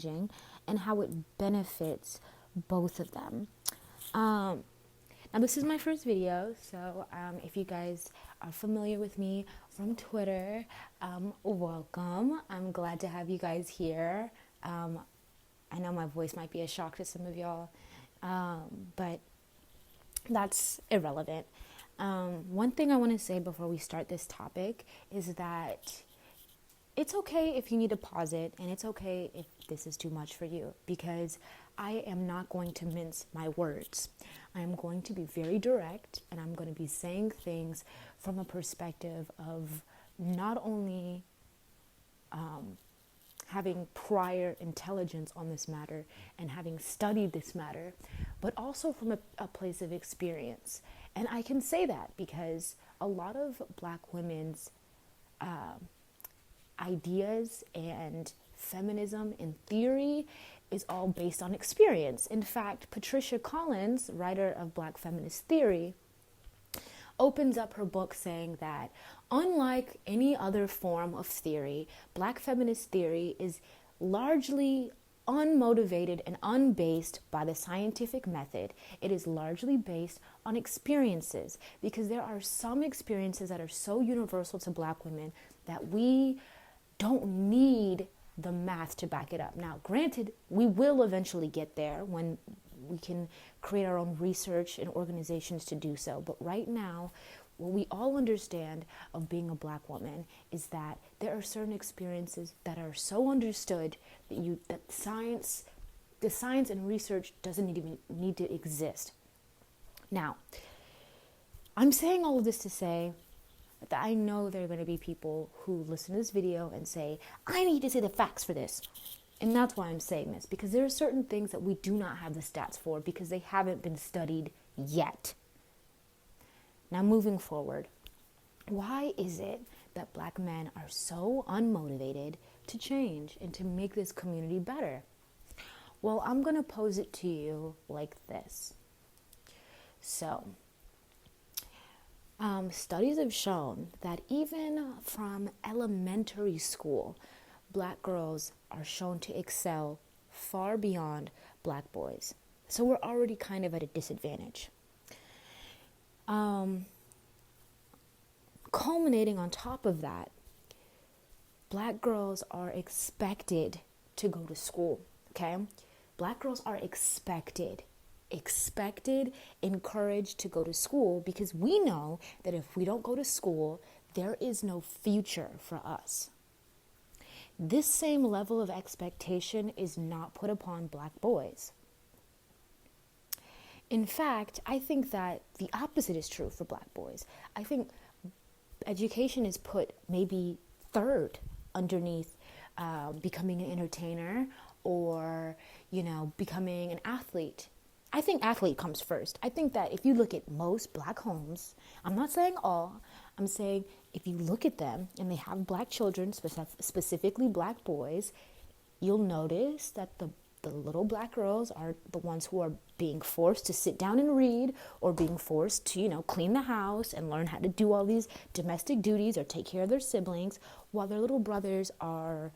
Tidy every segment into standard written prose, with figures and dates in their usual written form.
and how it benefits both of them. Now, this is my first video, so if you guys are familiar with me from Twitter, welcome. I'm glad to have you guys here. I know my voice might be a shock to some of y'all, but that's irrelevant. One thing I want to say before we start this topic is that it's okay if you need to pause it, and it's okay if this is too much for you, because I am not going to mince my words. I am going to be very direct, and I'm going to be saying things from a perspective of not only having prior intelligence on this matter and having studied this matter, but also from a place of experience. And I can say that because a lot of Black women's ideas and feminism in theory is all based on experience. In fact, Patricia Collins, writer of Black feminist theory, opens up her book saying that unlike any other form of theory, Black feminist theory is largely unmotivated and unbased by the scientific method. It is largely based on experiences, because there are some experiences that are so universal to Black women that we don't need the math to back it up. Now, granted, we will eventually get there when we can create our own research and organizations to do so. But right now, what we all understand of being a Black woman is that there are certain experiences that are so understood that the science and research doesn't even need to exist. Now, I'm saying all of this to say that I know there are going to be people who listen to this video and say, I need to see the facts for this. And that's why I'm saying this, because there are certain things that we do not have the stats for because they haven't been studied yet. Now, moving forward, why is it that Black men are so unmotivated to change and to make this community better? Well, I'm going to pose it to you like this. So, studies have shown that even from elementary school, Black girls are shown to excel far beyond Black boys. So we're already kind of at a disadvantage. Culminating on top of that, Black girls are expected to go to school, okay? Black girls are expected, encouraged to go to school, because we know that if we don't go to school, there is no future for us. This same level of expectation is not put upon Black boys. In fact, I think that the opposite is true for Black boys. I think education is put maybe third underneath becoming an entertainer or, becoming an athlete. I think athlete comes first. I think that if you look at most Black homes, I'm not saying all, I'm saying if you look at them and they have Black children, specifically Black boys, you'll notice that the little Black girls are the ones who are being forced to sit down and read, or being forced to, clean the house and learn how to do all these domestic duties or take care of their siblings, while their little brothers are,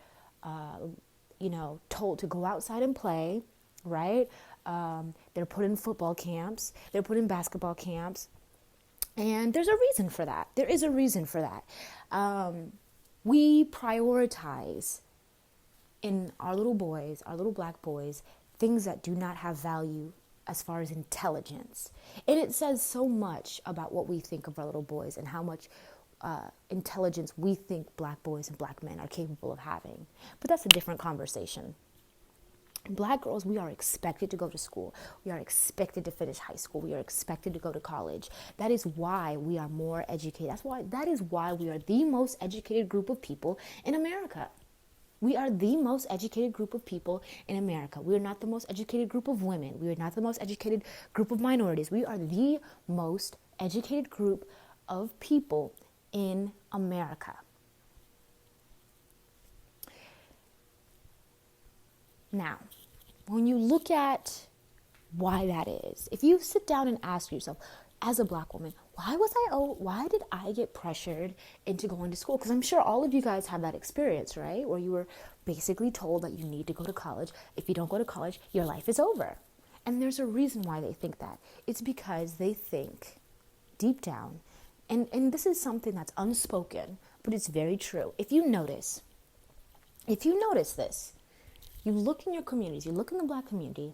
told to go outside and play, right? They're put in football camps, they're put in basketball camps, and there's a reason for that. There is a reason for that. We prioritize in our little Black boys, things that do not have value as far as intelligence. And it says so much about what we think of our little boys and how much intelligence we think Black boys and Black men are capable of having. But that's a different conversation. Black girls, we are expected to go to school. We are expected to finish high school. We are expected to go to college. That is why we are more educated. That is why we are the most educated group of people in America. We are the most educated group of people in America. We are not the most educated group of women. We are not the most educated group of minorities. We are the most educated group of people in America. Now, when you look at why that is, if you sit down and ask yourself, as a black woman, why did I get pressured into going to school? Because I'm sure all of you guys have that experience, right? Where you were basically told that you need to go to college. If you don't go to college, your life is over. And there's a reason why they think that. It's because they think deep down, and this is something that's unspoken, but it's very true. If you notice this, you look in your communities, you look in the black community,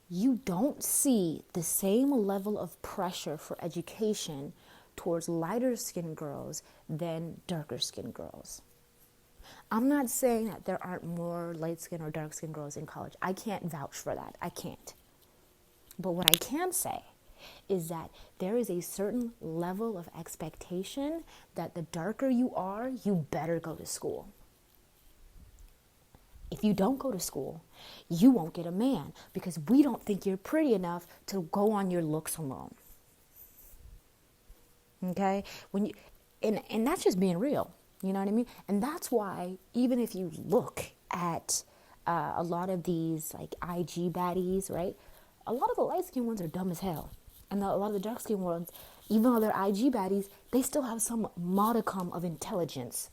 you don't see the same level of pressure for education towards lighter skinned girls than darker skinned girls. I'm not saying that there aren't more light skinned or dark skinned girls in college. I can't vouch for that. I can't. But what I can say is that there is a certain level of expectation that the darker you are, you better go to school. If you don't go to school, you won't get a man because we don't think you're pretty enough to go on your looks alone. Okay? And that's just being real. You know what I mean? And that's why even if you look at a lot of these like IG baddies, right? A lot of the light-skinned ones are dumb as hell. And a lot of the dark-skinned ones, even though they're IG baddies, they still have some modicum of intelligence.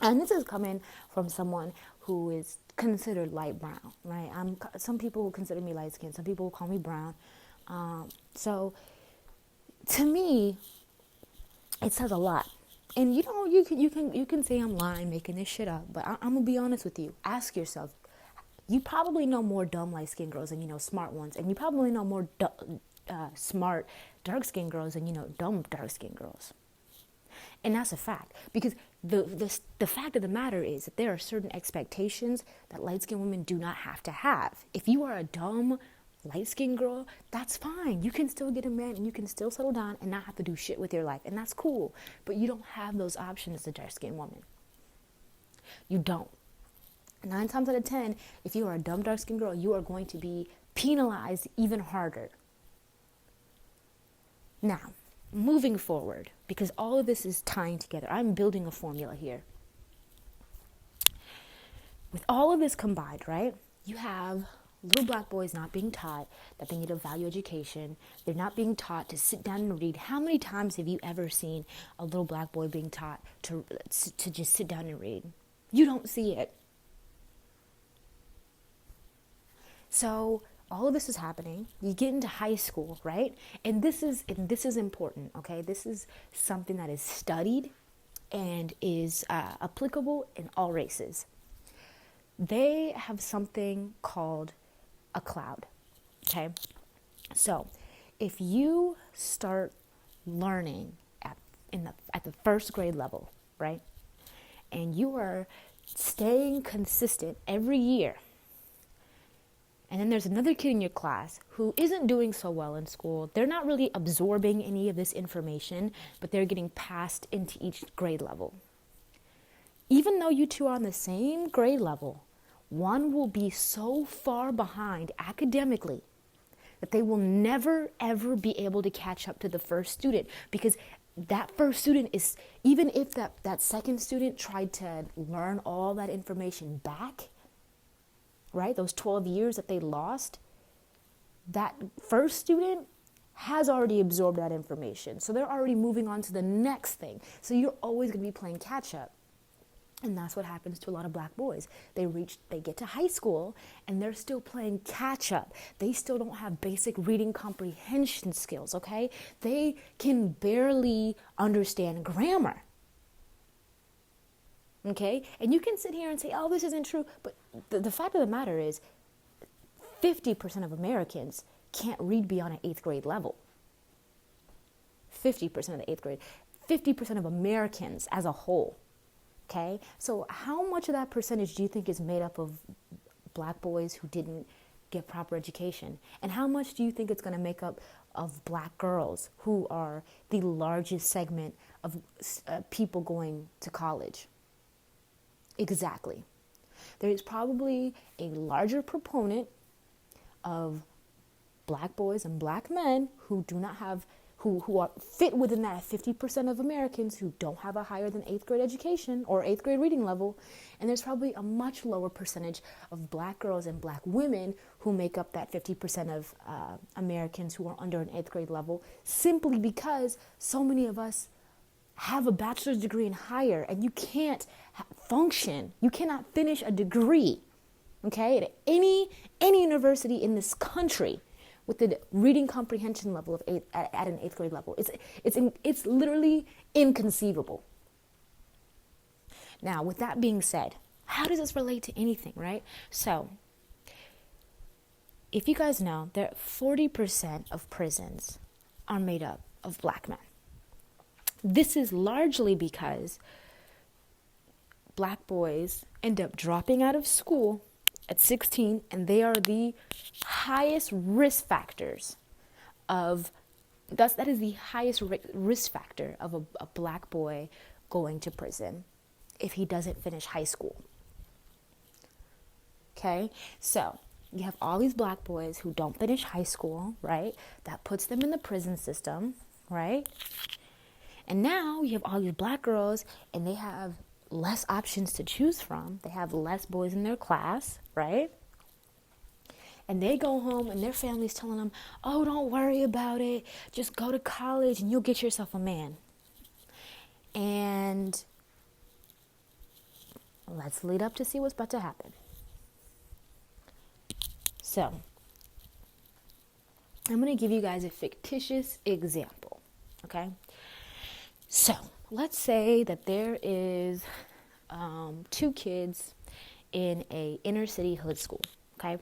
And this is coming from someone who is considered light brown, right? Some people will consider me light skinned, some people will call me brown. So to me, it says a lot. And you know, you can say I'm lying, making this shit up, but I'm gonna be honest with you. Ask yourself. You probably know more dumb light skinned girls than you know smart ones, and you probably know more smart dark skinned girls than you know dumb dark skinned girls. And that's a fact, because the fact of the matter is that there are certain expectations that light-skinned women do not have to have. If you are a dumb light-skinned girl, that's fine. You can still get a man and you can still settle down and not have to do shit with your life, and that's cool. But you don't have those options as a dark-skinned woman. You don't. 9 times out of 10, if you are a dumb dark-skinned girl, you are going to be penalized even harder. Now, moving forward, because all of this is tying together, I'm building a formula here. With all of this combined, right, you have little black boys not being taught that they need to value education. They're not being taught to sit down and read. How many times have you ever seen a little black boy being taught to just sit down and read? You don't see it. So all of this is happening. You get into high school, right? And this is important, okay? This is something that is studied and is applicable in all races. They have something called a cloud, okay? So if you start learning at the first grade level, right? And you are staying consistent every year, and then there's another kid in your class who isn't doing so well in school. They're not really absorbing any of this information, but they're getting passed into each grade level. Even though you two are on the same grade level, one will be so far behind academically that they will never, ever be able to catch up to the first student, because that first student is, even if that second student tried to learn all that information back, right, those 12 years that they lost, that first student has already absorbed that information. So they're already moving on to the next thing. So you're always going to be playing catch up. And that's what happens to a lot of black boys. They get to high school and they're still playing catch up. They still don't have basic reading comprehension skills, okay? They can barely understand grammar. Okay? And you can sit here and say, oh, this isn't true. But the fact of the matter is 50% of Americans can't read beyond an 8th grade level. 50% of the 8th grade. 50% of Americans as a whole. Okay? So how much of that percentage do you think is made up of black boys who didn't get proper education? And how much do you think it's going to make up of black girls who are the largest segment of people going to college? Exactly. There is probably a larger proponent of black boys and black men who do not have who are fit within that 50% of Americans who don't have a higher than 8th grade education or 8th grade reading level. And there's probably a much lower percentage of black girls and black women who make up that 50% of Americans who are under an 8th grade level, simply because so many of us have a bachelor's degree and higher, and you can't function. You cannot finish a degree, okay, at any university in this country with the reading comprehension level of at an 8th grade level. It's literally inconceivable. Now, with that being said, how does this relate to anything, right? So, if you guys know, 40% of prisons are made up of black men. This is largely because black boys end up dropping out of school at 16, and they are the highest risk factors that is the highest risk factor of a black boy going to prison if he doesn't finish high school. Okay, so you have all these black boys who don't finish high school, right? That puts them in the prison system, right? And now you have all these black girls, and they have less options to choose from. They have less boys in their class, right? And they go home, and their family's telling them, oh, don't worry about it. Just go to college, and you'll get yourself a man. And let's lead up to see what's about to happen. So, I'm going to give you guys a fictitious example, okay? So, let's say that there is 2 kids in a inner city hood school, okay?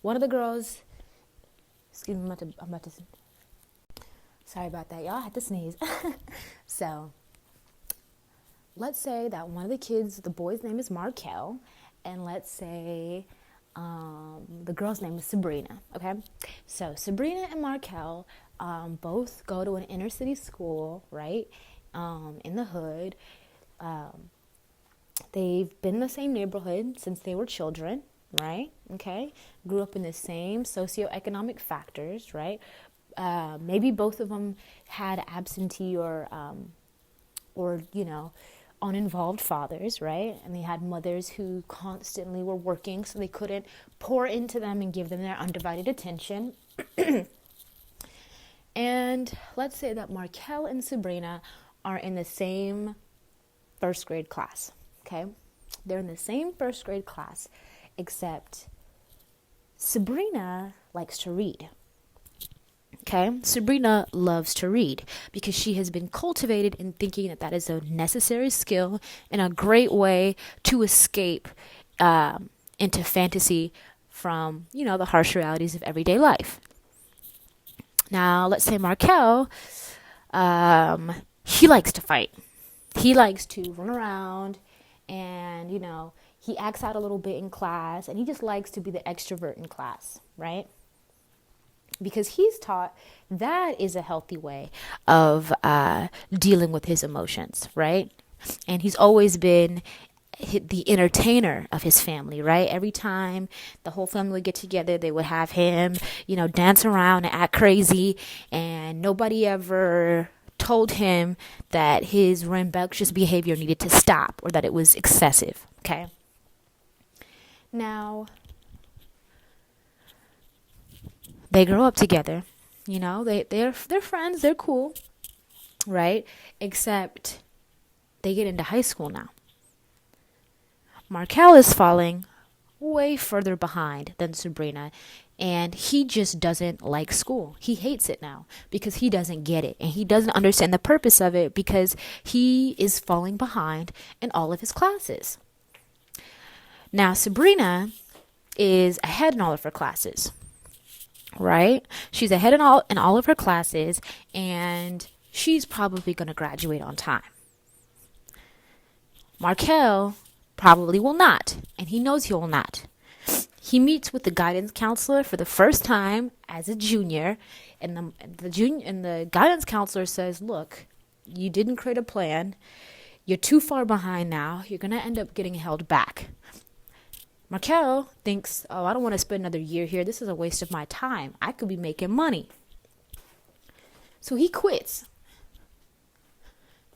One of the girls, excuse me, I'm about to sorry about that, y'all, I had to sneeze. So, let's say that one of the kids, the boy's name is Markel, and let's say the girl's name is Sabrina, okay? So, Sabrina and Markel both go to an inner city school, right, in the hood. They've been in the same neighborhood since they were children, right, okay? Grew up in the same socioeconomic factors, right? Maybe both of them had absentee or uninvolved fathers, right? And they had mothers who constantly were working, so they couldn't pour into them and give them their undivided attention. And let's say that Markel and Sabrina are in the same 1st grade class, okay? They're in the same 1st grade class, except Sabrina likes to read. Okay, Sabrina loves to read because she has been cultivated in thinking that that is a necessary skill and a great way to escape into fantasy from, the harsh realities of everyday life. Now, let's say Markel, he likes to fight. He likes to run around and, he acts out a little bit in class, and he just likes to be the extrovert in class, right? Because he's taught that is a healthy way of dealing with his emotions, right? And he's always been the entertainer of his family, right? Every time the whole family would get together, they would have him, dance around and act crazy, and nobody ever told him that his rambunctious behavior needed to stop or that it was excessive, okay? Now, they grow up together, they're friends, they're cool, right? Except they get into high school now. Markel is falling way further behind than Sabrina, and he just doesn't like school. He hates it now because he doesn't get it, and he doesn't understand the purpose of it because he is falling behind in all of his classes. Now, Sabrina is ahead in all of her classes, right? She's ahead in all of her classes, and she's probably going to graduate on time. Markel probably will not, and he knows he will not. He meets with the guidance counselor for the first time as a junior, and the guidance counselor says, "Look, you didn't create a plan. You're too far behind now. You're going to end up getting held back." Markel thinks, "Oh, I don't want to spend another year here. This is a waste of my time. I could be making money." So he quits.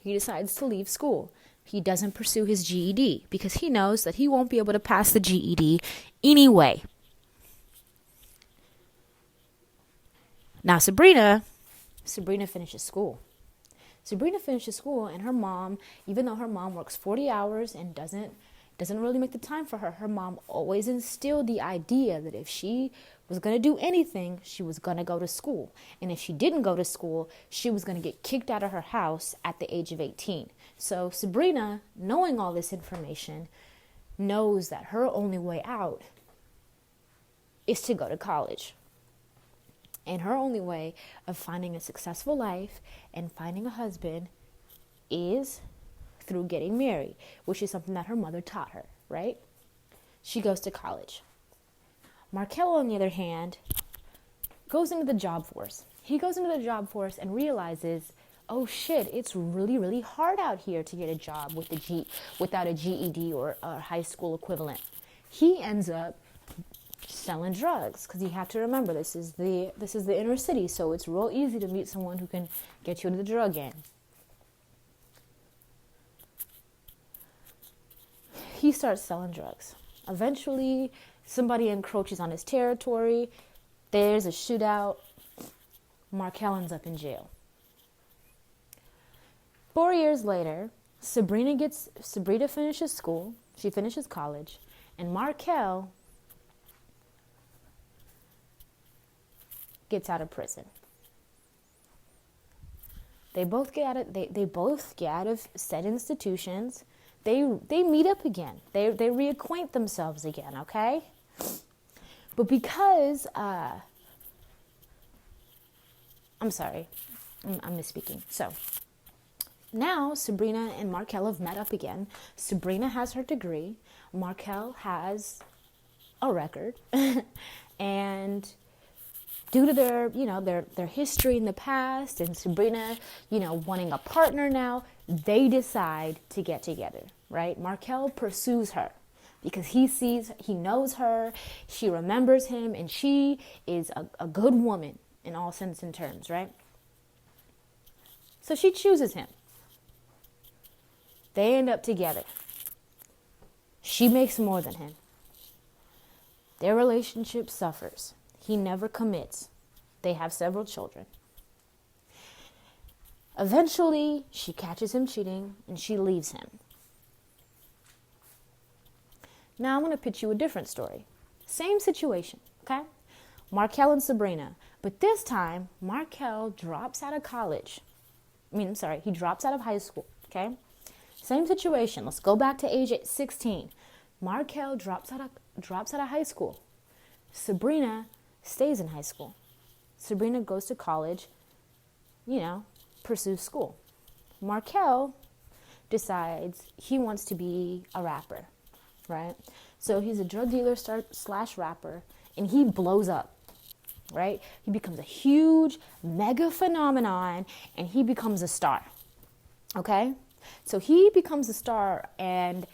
He decides to leave school. He doesn't pursue his GED because he knows that he won't be able to pass the GED anyway. Now Sabrina finishes school. Sabrina finishes school, and her mom, even though her mom works 40 hours and doesn't really make the time for her, her mom always instilled the idea that if she was going to do anything, she was going to go to school. And if she didn't go to school, she was going to get kicked out of her house at the age of 18. So Sabrina, knowing all this information, knows that her only way out is to go to college. And her only way of finding a successful life and finding a husband is through getting married, which is something that her mother taught her, right? She goes to college. Markel, on the other hand, goes into the job force. He goes into the job force and realizes, oh shit, it's really, really hard out here to get a job without a GED or a high school equivalent. He ends up selling drugs, because you have to remember this is the inner city, so it's real easy to meet someone who can get you into the drug game. He starts selling drugs. Eventually, somebody encroaches on his territory. There's a shootout. Markel ends up in jail. 4 years later, Sabrina finishes school. She finishes college, and Markel gets out of prison. They both get out of said institutions. They meet up again. They reacquaint themselves again, okay? But because I'm sorry, I'm misspeaking. So now Sabrina and Markel have met up again. Sabrina has her degree. Markel has a record, and due to their history in the past, and Sabrina, wanting a partner now, they decide to get together, right? Markel pursues her because he knows her, she remembers him, and she is a good woman in all sense and terms, right? So she chooses him. They end up together. She makes more than him. Their relationship suffers. He never commits. They have several children. Eventually, she catches him cheating and she leaves him. Now I'm going to pitch you a different story. Same situation, okay? Markel and Sabrina. But this time, Markel drops out of college. He drops out of high school, okay? Same situation. Let's go back to age 16. Markel drops out of high school. Sabrina stays in high school. Sabrina goes to college, pursues school. Markel decides he wants to be a rapper, right? So he's a drug dealer / rapper, and he blows up, right? He becomes a huge mega phenomenon, and he becomes a star, okay? So he becomes a star, and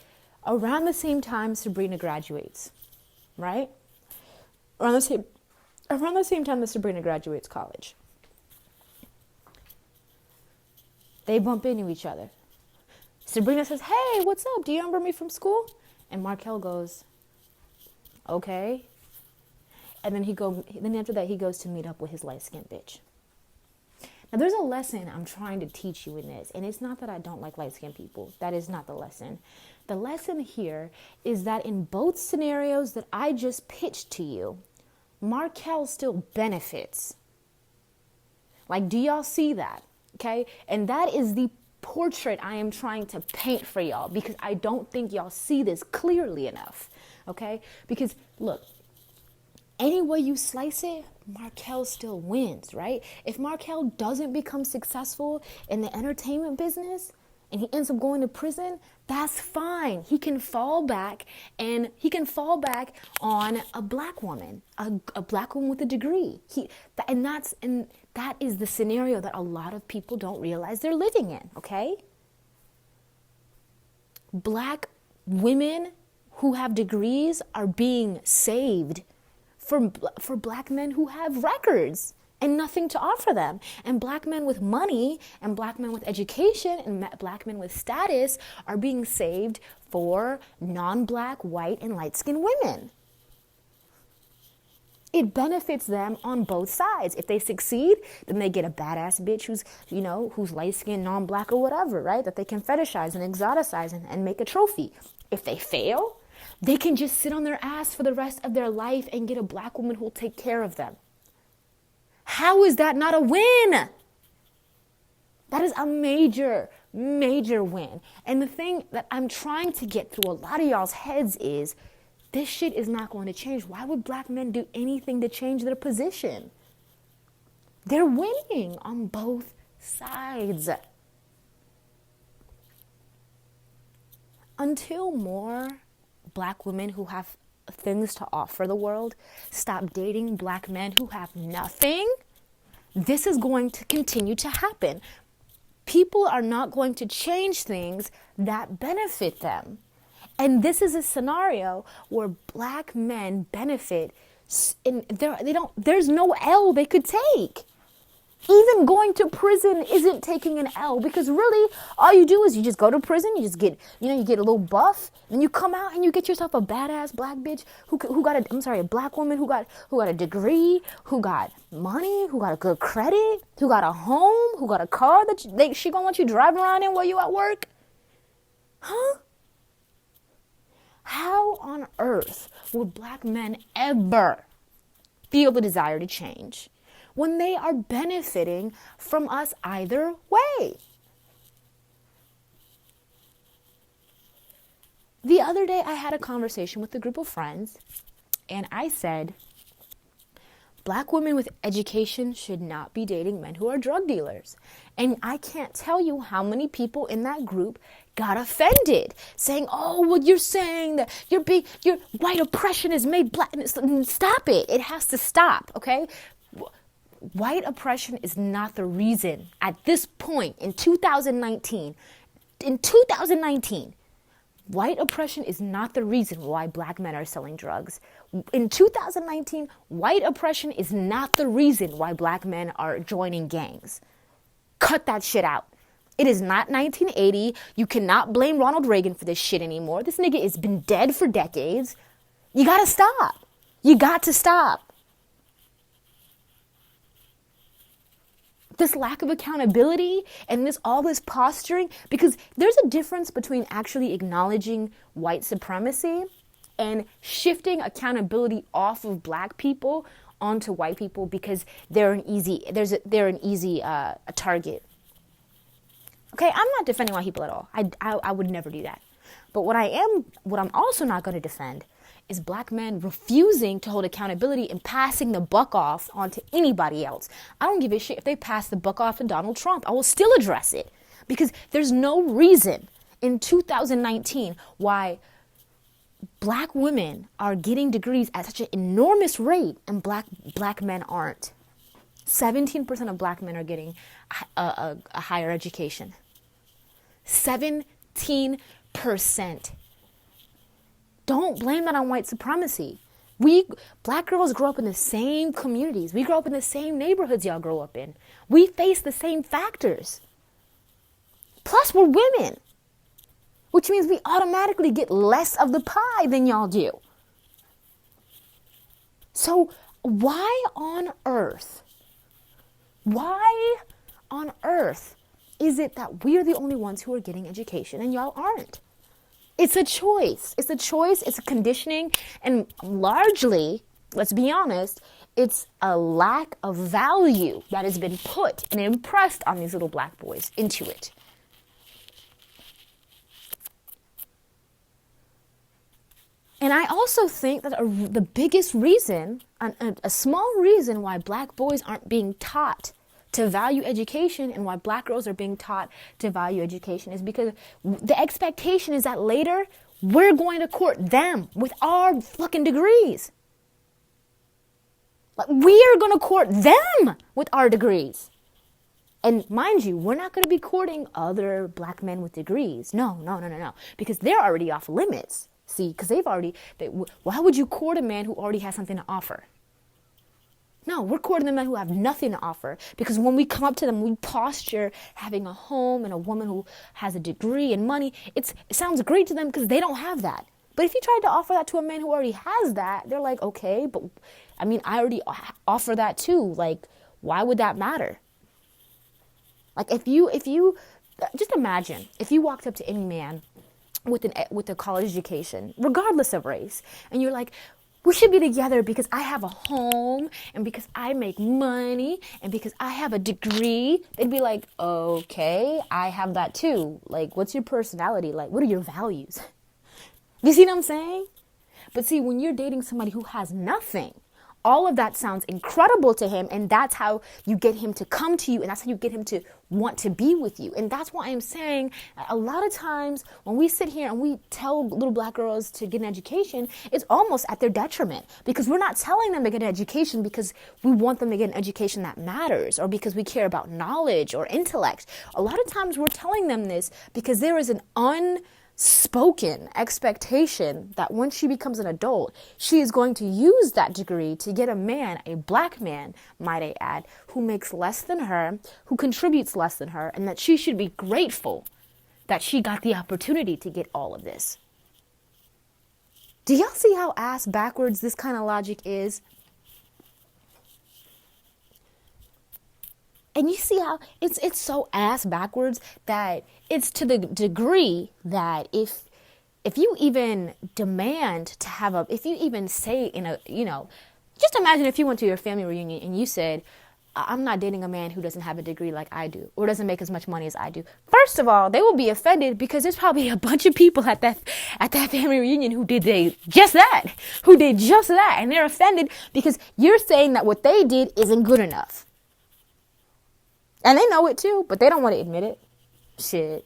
around the same time Sabrina graduates, right? Around the same time that Sabrina graduates college. They bump into each other. Sabrina says, "Hey, what's up? Do you remember me from school?" And Markel goes, "Okay." And then after that, he goes to meet up with his light-skinned bitch. Now, there's a lesson I'm trying to teach you in this, and it's not that I don't like light-skinned people. That is not the lesson. The lesson here is that in both scenarios that I just pitched to you, Markel still benefits. Like, do y'all see that? Okay? And that is the portrait I am trying to paint for y'all, because I don't think y'all see this clearly enough. Okay? Because, look, any way you slice it, Markel still wins, right? If Markel doesn't become successful in the entertainment business and he ends up going to prison, that's fine. He can fall back, and he can fall back on a black woman, a black woman with a degree. That is the scenario that a lot of people don't realize they're living in, okay? Black women who have degrees are being saved for black men who have records and nothing to offer them. And black men with money and black men with education and black men with status are being saved for non-black, white, and light-skinned women. It benefits them on both sides. If they succeed, then they get a badass bitch who's light-skinned, non-black, or whatever, right? That they can fetishize and exoticize and make a trophy. If they fail, they can just sit on their ass for the rest of their life and get a black woman who will take care of them. How is that not a win? That is a major, major win. And the thing that I'm trying to get through a lot of y'all's heads is, this shit is not going to change. Why would black men do anything to change their position? They're winning on both sides. Until more black women who have things to offer the world stop dating black men who have nothing, this is going to continue to happen. People are not going to change things that benefit them. And this is a scenario where black men benefit, and there's no L they could take. Even going to prison isn't taking an L, because really all you do is you just go to prison, you just get, you get a little buff, and you come out and you get yourself a badass black bitch a black woman who got a degree, who got money, who got a good credit, who got a home, who got a car that she gonna let you drive around in while you at work. Huh? How on earth would black men ever feel the desire to change when they are benefiting from us either way? The other day, I had a conversation with a group of friends, and I said, black women with education should not be dating men who are drug dealers. And I can't tell you how many people in that group got offended, saying, oh, well, you're saying that your white oppression is made black. Stop it. It has to stop, okay? White oppression is not the reason at this point in 2019. White oppression is not the reason why black men are selling drugs. In 2019, white oppression is not the reason why black men are joining gangs. Cut that shit out. It is not 1980. You cannot blame Ronald Reagan for this shit anymore. This nigga has been dead for decades. You gotta stop. You got to stop. This lack of accountability and all this posturing, because there's a difference between actually acknowledging white supremacy and shifting accountability off of black people onto white people because they're an easy target. Okay, I'm not defending white people at all. I would never do that. But what I'm also not going to defend is black men refusing to hold accountability and passing the buck off onto anybody else. I don't give a shit if they pass the buck off to Donald Trump. I will still address it, because there's no reason in 2019 why black women are getting degrees at such an enormous rate and black men aren't. 17% of black men are getting a higher education. 17%. Don't blame that on white supremacy. Black girls grow up in the same communities. We grow up in the same neighborhoods y'all grow up in. We face the same factors. Plus, we're women, which means we automatically get less of the pie than y'all do. So why on earth is it that we're the only ones who are getting education and y'all aren't? It's a choice. It's a conditioning. And largely, let's be honest, it's a lack of value that has been put and impressed on these little black boys into it. And I also think that the biggest reason, a small reason why black boys aren't being taught to value education and why black girls are being taught to value education is because the expectation is that later we're going to court them with our fucking degrees. Like, we are going to court them with our degrees. And mind you, we're not going to be courting other black men with degrees. No. Because they're already off limits. See, because why would you court a man who already has something to offer? No, we're courting the men who have nothing to offer, because when we come up to them, we posture having a home and a woman who has a degree and money. It sounds great to them because they don't have that. But if you tried to offer that to a man who already has that, they're like, okay, but I mean, I already offer that too. Like, why would that matter? Like, if you just imagine if you walked up to any man with a college education, regardless of race, and you're like, we should be together because I have a home and because I make money and because I have a degree. They'd be like, okay, I have that too. Like, what's your personality? Like, what are your values? You see what I'm saying? But see, when you're dating somebody who has nothing, all of that sounds incredible to him, and that's how you get him to come to you, and that's how you get him to want to be with you. And that's why I'm saying a lot of times when we sit here and we tell little black girls to get an education, it's almost at their detriment, because we're not telling them to get an education because we want them to get an education that matters or because we care about knowledge or intellect. A lot of times we're telling them this because there is an unspoken expectation that when she becomes an adult, she is going to use that degree to get a man, a black man, might I add, who makes less than her, who contributes less than her, and that she should be grateful that she got the opportunity to get all of this. Do y'all see how ass backwards this kind of logic is? And you see how it's so ass backwards that it's to the degree that if you even demand to have if you even say just imagine if you went to your family reunion and you said, I'm not dating a man who doesn't have a degree like I do or doesn't make as much money as I do. First of all, they will be offended because there's probably a bunch of people at that family reunion who did just that, and they're offended because you're saying that what they did isn't good enough. And they know it too, but they don't want to admit it. Shit.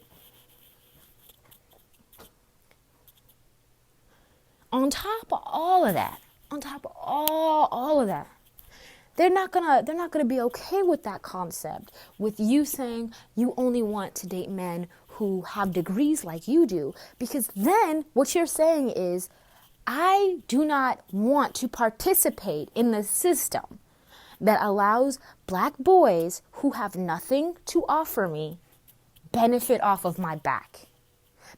On top of all of that, they're not gonna be okay with that concept, with you saying you only want to date men who have degrees like you do, because then what you're saying is, I do not want to participate in the system that allows black boys who have nothing to offer me benefit off of my back.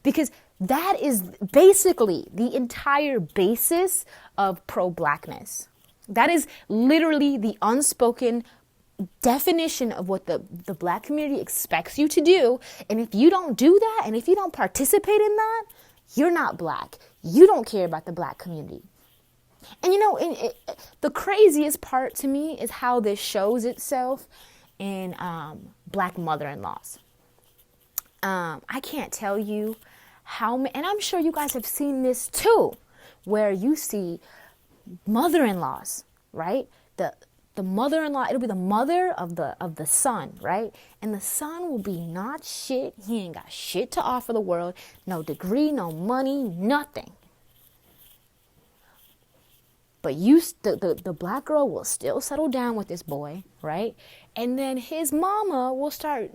Because that is basically the entire basis of pro-blackness. That is literally the unspoken definition of what the black community expects you to do. And if you don't do that, and if you don't participate in that, you're not black. You don't care about the black community. And the craziest part to me is how this shows itself in black mother-in-laws. I can't tell you how many, and I'm sure you guys have seen this too, where you see mother-in-laws, right? The mother-in-law, it'll be the mother of the son, right? And the son will be not shit. He ain't got shit to offer the world. No degree, no money, nothing. But the black girl will still settle down with this boy, right? And then his mama will start,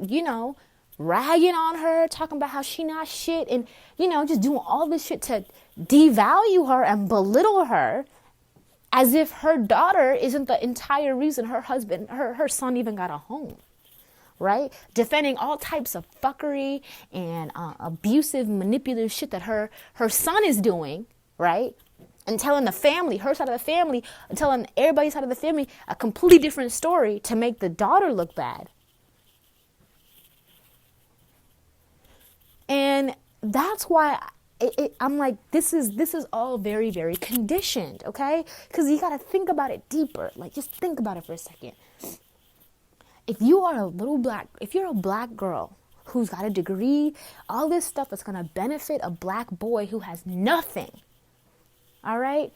ragging on her, talking about how she not shit, and, just doing all this shit to devalue her and belittle her, as if her daughter isn't the entire reason her son even got a home, right? Defending all types of fuckery and abusive, manipulative shit that her son is doing, right? And telling the family, her side of the family, and telling everybody's side of the family a completely different story to make the daughter look bad. And that's why I'm like, this is all very, very conditioned, okay? Because you got to think about it deeper. Like, just think about it for a second. If you're a black girl who's got a degree, all this stuff that's going to benefit a black boy who has nothing, all right?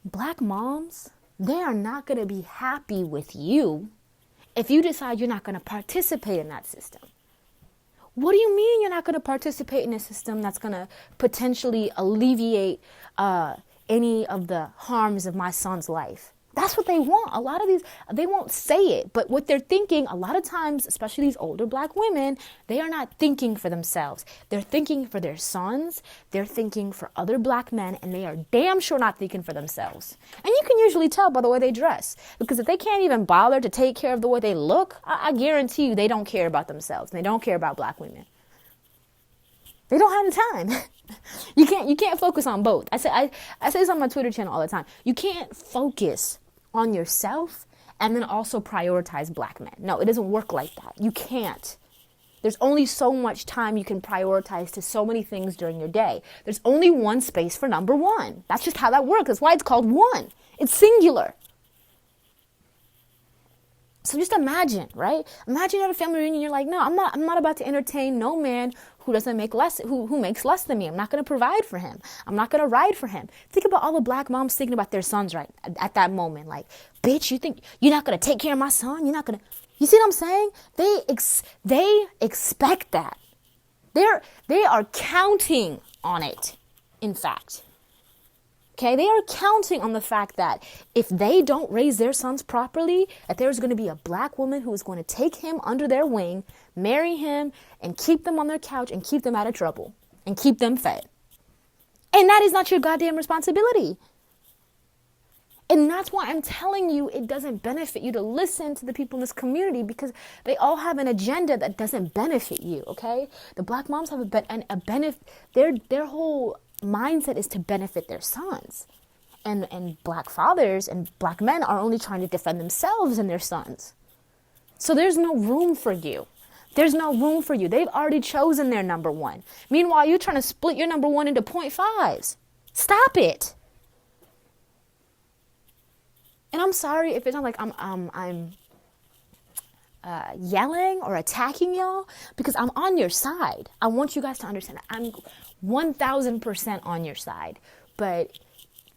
Black moms, they are not going to be happy with you if you decide you're not going to participate in that system. What do you mean you're not going to participate in a system that's going to potentially alleviate any of the harms of my son's life? That's what they want. A lot of these, they won't say it, but what they're thinking, a lot of times, especially these older black women, they are not thinking for themselves. They're thinking for their sons. They're thinking for other black men, and they are damn sure not thinking for themselves. And you can usually tell by the way they dress, because if they can't even bother to take care of the way they look, I guarantee you they don't care about themselves. They don't care about black women. They don't have the time. You can't focus on both. I say this on my Twitter channel all the time. You can't focus on yourself and then also prioritize black men. No, it doesn't work like that. You can't. There's only so much time you can prioritize to so many things during your day. There's only one space for number one. That's just how that works. That's why it's called one. It's singular. So just imagine, right? Imagine at a family reunion, you're like, no, I'm not about to entertain no man who doesn't make less, who makes less than me. I'm not going to provide for him. I'm not going to ride for him. Think about all the black moms thinking about their sons right at that moment. Like, bitch, you think you're not going to take care of my son? You're not going to, you see what I'm saying? They expect that. They are counting on it, in fact. Okay, they are counting on the fact that if they don't raise their sons properly, that there's going to be a black woman who is going to take him under their wing, marry him, and keep them on their couch and keep them out of trouble and keep them fed. And that is not your goddamn responsibility. And that's why I'm telling you it doesn't benefit you to listen to the people in this community, because they all have an agenda that doesn't benefit you, okay? The black moms have a benefit. Their whole mindset is to benefit their sons. And black fathers and black men are only trying to defend themselves and their sons. So there's no room for you. There's no room for you. They've already chosen their number one. Meanwhile, you're trying to split your number one into 0.5s. Stop it. And I'm sorry if it's not like I'm yelling or attacking y'all, because I'm on your side. I want you guys to understand that I'm 1000% on your side. But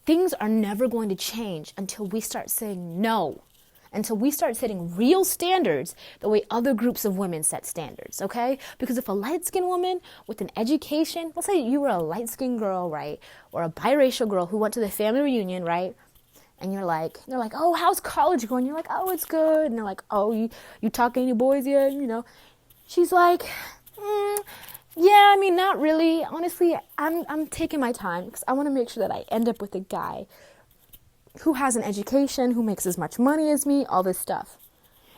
things are never going to change until we start saying no, until we start setting real standards the way other groups of women set standards, okay? Because if a light-skinned woman with an education, let's say you were a light-skinned girl, right, or a biracial girl who went to the family reunion, right, and they're like, oh, how's college going? You're like, oh, it's good. And they're like, oh, you talking to any boys yet? You know, she's like, yeah, I mean, not really. Honestly, I'm taking my time because I want to make sure that I end up with a guy who has an education, who makes as much money as me, all this stuff.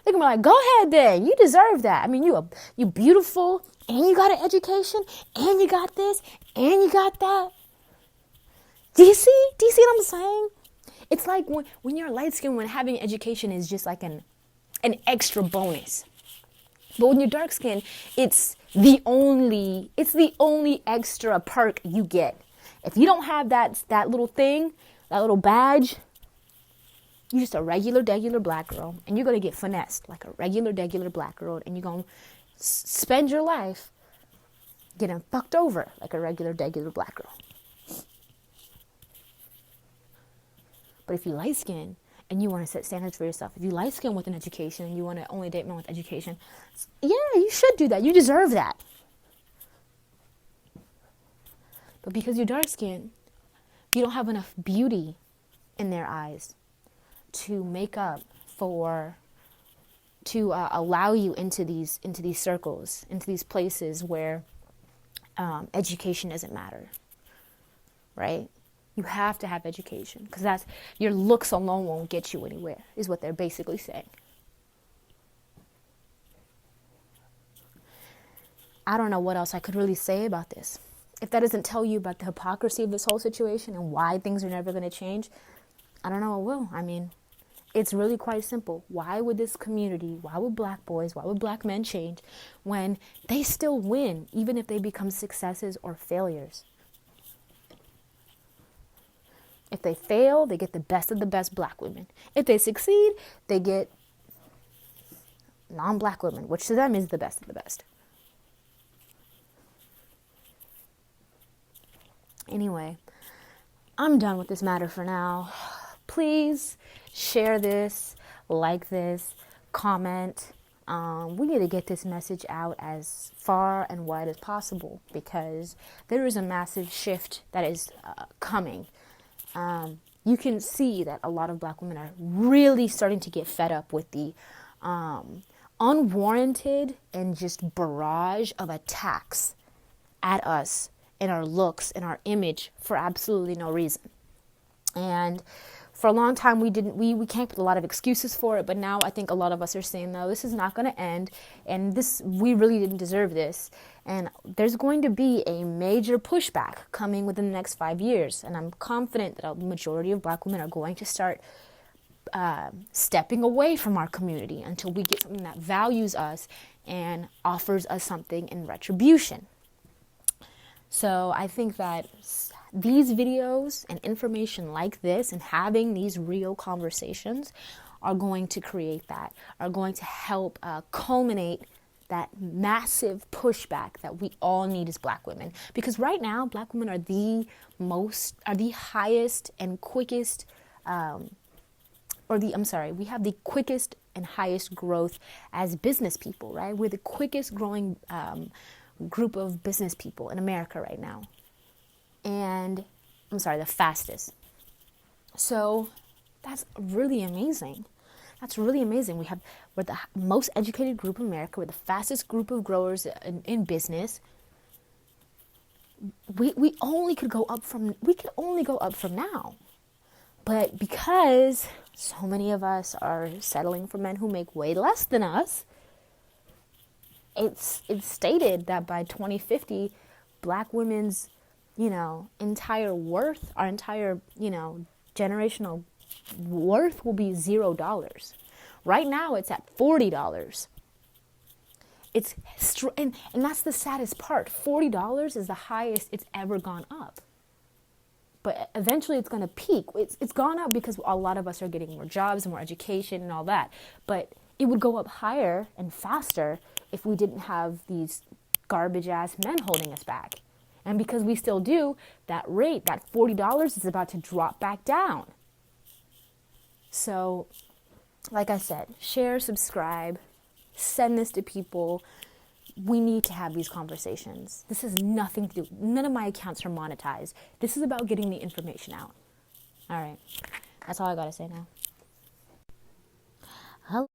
They're gonna be like, go ahead then, you deserve that. I mean, you beautiful, and you got an education, and you got this, and you got that. Do you see what I'm saying? It's like when you're light skinned, when having education is just like an extra bonus. But when you're dark skinned, it's the only extra perk you get. If you don't have that little thing, that little badge, you're just a regular black girl, and you're gonna get finessed like a regular black girl, and you're gonna spend your life getting fucked over like a regular black girl. But if you light skin and you want to set standards for yourself, if you light skin with an education and you want to only date men with education, yeah, you should do that. You deserve that. But because you're dark skinned, you don't have enough beauty in their eyes to make up for, to allow you into these circles, into these places where education doesn't matter, right? You have to have education because that's your looks alone won't get you anywhere, is what they're basically saying. I don't know what else I could really say about this. If that doesn't tell you about the hypocrisy of this whole situation and why things are never going to change, I don't know what will. I mean, it's really quite simple. Why would this community, why would black boys, why would black men change when they still win, even if they become successes or failures? If they fail, they get the best of the best black women. If they succeed, they get non-black women, which to them is the best of the best. Anyway, I'm done with this matter for now. Please share this, like this, comment. We need to get this message out as far and wide as possible because there is a massive shift that is coming. you can see that a lot of Black women are really starting to get fed up with the unwarranted and just barrage of attacks at us and our looks and our image for absolutely no reason. And for a long time, we came up with a lot of excuses for it, but now I think a lot of us are saying, no, this is not going to end, and we really didn't deserve this. And there's going to be a major pushback coming within the next 5 years, and I'm confident that a majority of Black women are going to start stepping away from our community until we get something that values us and offers us something in retribution. So I think that these videos and information like this and having these real conversations are going to create that, are going to help culminate that massive pushback that we all need as Black women. Because right now, Black women are the highest and quickest, we have the quickest and highest growth as business people, right? We're the quickest growing group of business people in America right now. The fastest. So that's really amazing. We're the most educated group in America. We're the fastest group of growers in business. We could only go up from now. But because so many of us are settling for men who make way less than us, it's stated that by 2050, Black women's entire worth, our entire, generational worth will be $0. Right now, it's at $40. And that's the saddest part. $40 is the highest it's ever gone up. But eventually it's going to peak. It's gone up because a lot of us are getting more jobs and more education and all that. But it would go up higher and faster if we didn't have these garbage-ass men holding us back. And because we still do, that rate, that $40 is about to drop back down. So, like I said, share, subscribe, send this to people. We need to have these conversations. This has nothing to do, none of my accounts are monetized. This is about getting the information out. All right, that's all I gotta say now.